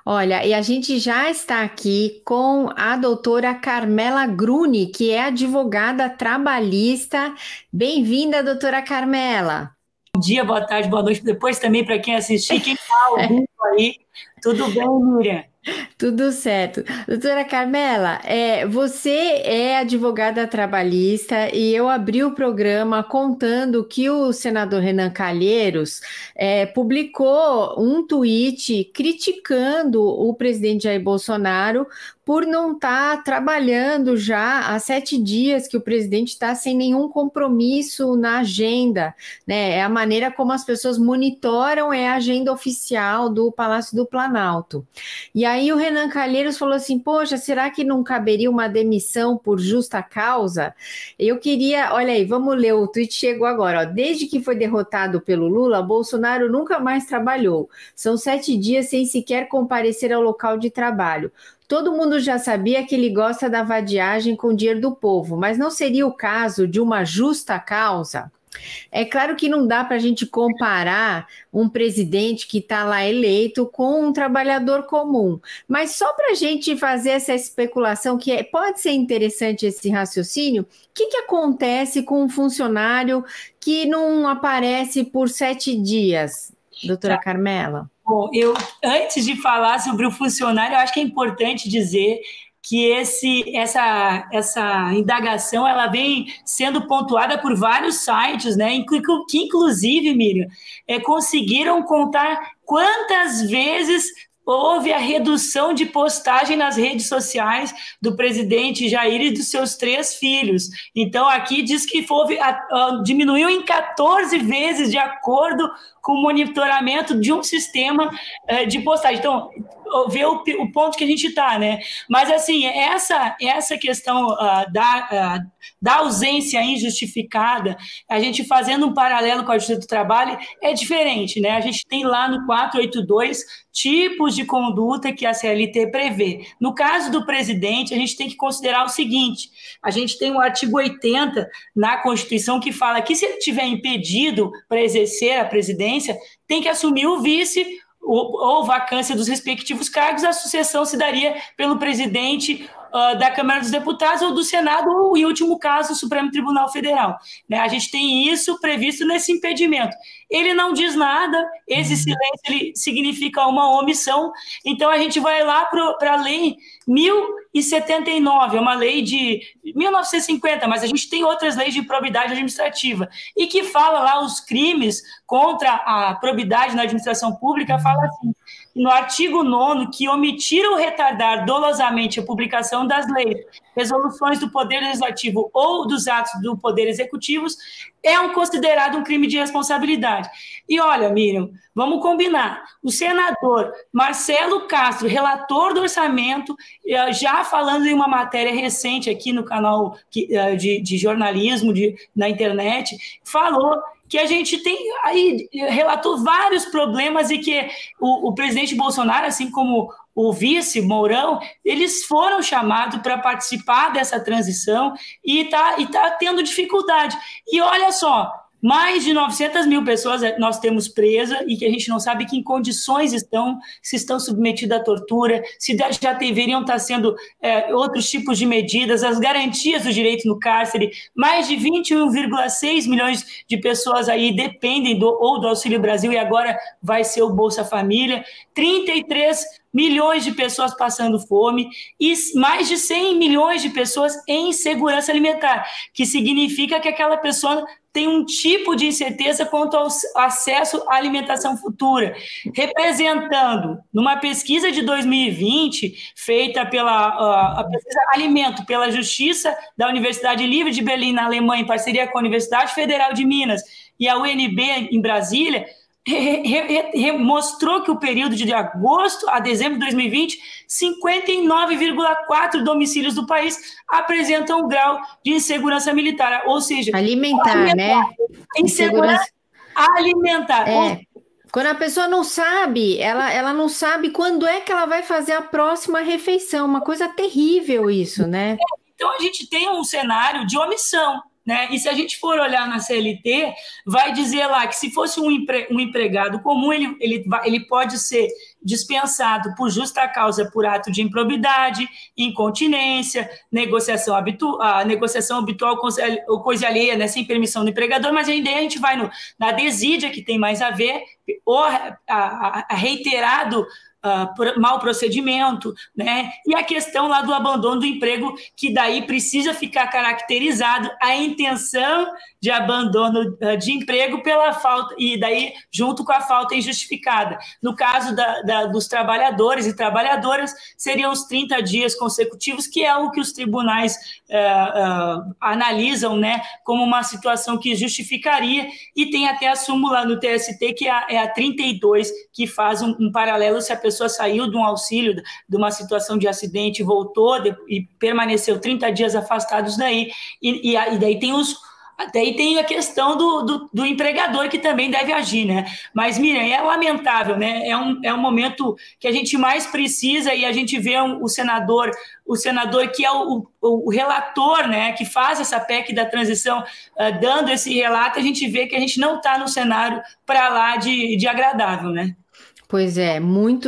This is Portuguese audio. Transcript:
Olha, e a gente já está aqui com a doutora Carmela Gruni, que é advogada trabalhista. Bem-vinda, doutora Carmela. Bom dia, boa tarde, boa noite. Depois também para quem assistir, quem está ouvindo aí. Tudo bem, Miriam? Tudo certo. Doutora Carmela, você é advogada trabalhista e eu abri o programa contando que o senador Renan Calheiros publicou um tweet criticando o presidente Jair Bolsonaro por não estar trabalhando já há 7 dias que o presidente está sem nenhum compromisso na agenda, né? É a maneira como as pessoas monitoram a agenda oficial do Palácio do Planalto. E aí o Renan Calheiros falou assim, poxa, será que não caberia uma demissão por justa causa? Eu queria, olha aí, vamos ler, o tweet chegou agora, ó. Desde que foi derrotado pelo Lula, Bolsonaro nunca mais trabalhou. São 7 dias sem sequer comparecer ao local de trabalho. Todo mundo já sabia que ele gosta da vadiagem com o dinheiro do povo, mas não seria o caso de uma justa causa? É claro que não dá para a gente comparar um presidente que está lá eleito com um trabalhador comum, mas só para a gente fazer essa especulação, pode ser interessante esse raciocínio, o que acontece com um funcionário que não aparece por 7 dias, doutora Carmela? Bom, antes de falar sobre o funcionário, eu acho que é importante dizer que essa indagação ela vem sendo pontuada por vários sites, né? Que inclusive, Miriam, conseguiram contar quantas vezes houve a redução de postagem nas redes sociais do presidente Jair e dos seus 3 filhos. Então, aqui diz que diminuiu em 14 vezes, de acordo com o monitoramento de um sistema de postagem. Então, ver o ponto que a gente está, né? Mas, assim, essa questão da ausência injustificada, a gente fazendo um paralelo com a Justiça do Trabalho, é diferente, né? A gente tem lá no 482 tipos de conduta que a CLT prevê. No caso do presidente, a gente tem que considerar o seguinte: a gente tem o artigo 80 na Constituição que fala que se ele tiver impedido para exercer a presidência, tem que assumir o vice ou vacância dos respectivos cargos, a sucessão se daria pelo presidente da Câmara dos Deputados ou do Senado, ou, em último caso, o Supremo Tribunal Federal. Né? A gente tem isso previsto nesse impedimento. Ele não diz nada, esse silêncio ele significa uma omissão, então a gente vai lá para a Lei 1079, é uma lei de 1950, mas a gente tem outras leis de probidade administrativa, e que fala lá os crimes contra a probidade na administração pública, fala assim, no artigo 9º, que omitir ou retardar dolosamente a publicação das leis, resoluções do Poder Legislativo ou dos atos do Poder Executivo considerado um crime de responsabilidade. E olha, Miriam, vamos combinar. O senador Marcelo Castro, relator do orçamento, já falando em uma matéria recente aqui no canal de jornalismo na internet, falou que a gente tem aí, relatou vários problemas e que o presidente Bolsonaro, assim como o vice Mourão, eles foram chamados para participar dessa transição e tá tendo dificuldade. E olha só, mais de 900 mil pessoas nós temos presas e que a gente não sabe que em condições se estão submetidas à tortura, se já deveriam estar sendo outros tipos de medidas, as garantias do direito no cárcere. Mais de 21,6 milhões de pessoas aí dependem do Auxílio Brasil e agora vai ser o Bolsa Família. 33 milhões de pessoas passando fome e mais de 100 milhões de pessoas em insegurança alimentar, que significa que aquela pessoa tem um tipo de incerteza quanto ao acesso à alimentação futura, representando, numa pesquisa de 2020, feita pela a pesquisa Alimento, pela Justiça da Universidade Livre de Berlim, na Alemanha, em parceria com a Universidade Federal de Minas e a UNB em Brasília, mostrou que o período de agosto a dezembro de 2020, 59,4% domicílios do país apresentam um grau de insegurança militar, ou seja, alimentar, né? Insegurança alimentar. Quando a pessoa não sabe, ela não sabe quando é que ela vai fazer a próxima refeição. Uma coisa terrível isso, né? Então a gente tem um cenário de omissão. Né? E se a gente for olhar na CLT, vai dizer lá que se fosse um empregado comum, ele pode ser dispensado por justa causa por ato de improbidade, incontinência, negociação habitual ou coisa alheia, né, sem permissão do empregador, mas ainda a gente vai na desídia, que tem mais a ver, ou a reiterado mau procedimento, né? E a questão lá do abandono do emprego, que daí precisa ficar caracterizado a intenção de abandono de emprego pela falta, e daí junto com a falta injustificada. No caso dos trabalhadores e trabalhadoras, seriam os 30 dias consecutivos, que é o que os tribunais analisam, né, como uma situação que justificaria, e tem até a súmula no TST, que é a 32, que faz um paralelo se a pessoa saiu de um auxílio, de uma situação de acidente, voltou e permaneceu 30 dias afastados daí, e daí tem a questão do empregador, que também deve agir, né? Mas, Miriam, é lamentável, né? É um momento que a gente mais precisa, e a gente vê o senador que é o relator, né, que faz essa PEC da transição, dando esse relato, a gente vê que a gente não está no cenário para lá de agradável, né? Pois é, muito